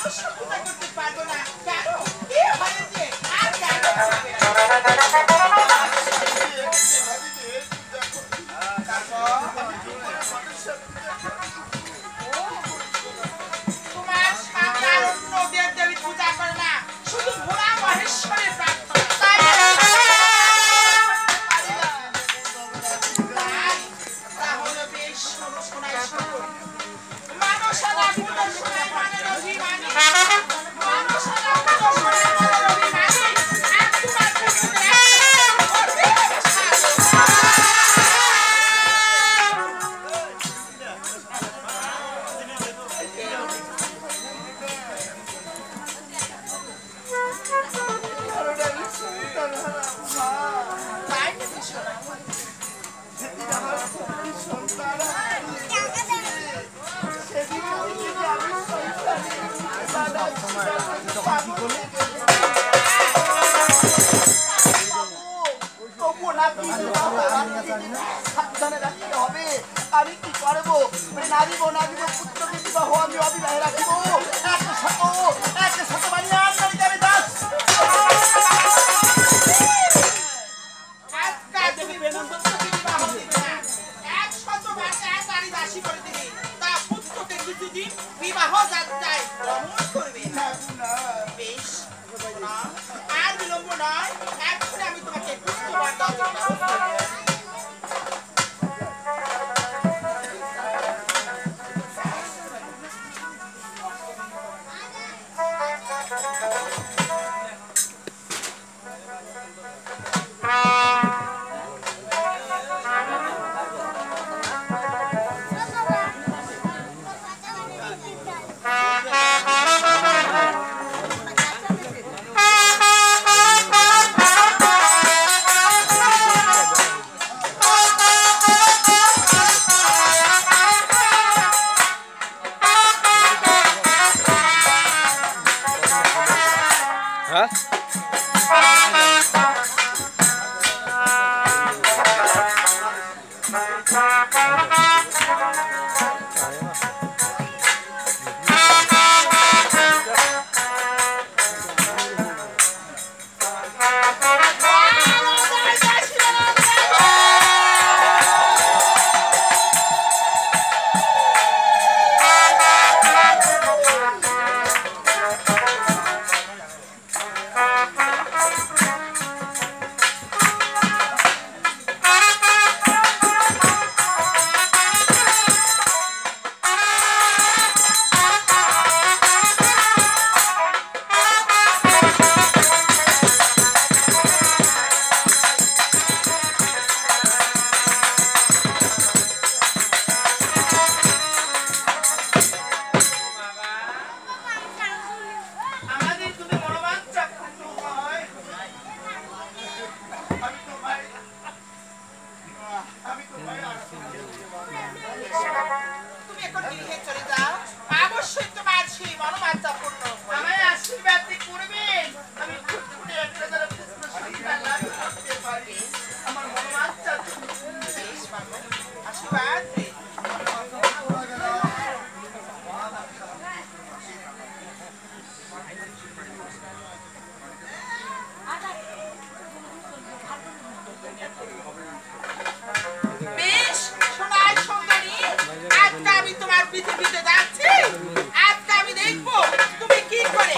অবশ্য পূজা করতে পারবো না। কেন? কি হয়েছে? আর কেন? তোমার সন্তান অন্য দেবদেবী পূজা করে না, শুধু ভোলা মহেশ্বরের প্রার্থনা। তাহলে বেশ শোনো, শোনাই শোনো। মানুষেরা পুজো শোনায় মানের অভিমানী, মানুষেরা পুজো শোনায় মানের অভিমানী। আর তোমার পুজোতে সাবধানে রাখতে হবে। আমি কি করবো? না দিব না দিব পুত্রকে বিবাহ আমি অবিবাহে রাখিব। এক শত বানিয়ে আমি দাস। বিবাহ যাত্রায় ভ্রমণ করবে। বেশ, আর বিলম্ব নয়, এখন আমি তোমাকে পুত্রবার তুমি এখন গৃহে চলে যাও। অবশ্যই তোমার সেই মনোবাঞ্ছা পূর্ণ হবে। আমায় আশীর্বাদ করবেন। আমি ফুটফুটে একটা যারা কৃষ্ণ সন্তান লাভ করতে পারি। আমার মনোবাঞ্ছা বেশ বাবু, আশীর্বাদ দিন। বেশ, সোনার সুন্দরী, আজকে আমি তোমার পৃথিবীতে যাচ্ছি। আজকে আমি দেখবো তুমি কি করে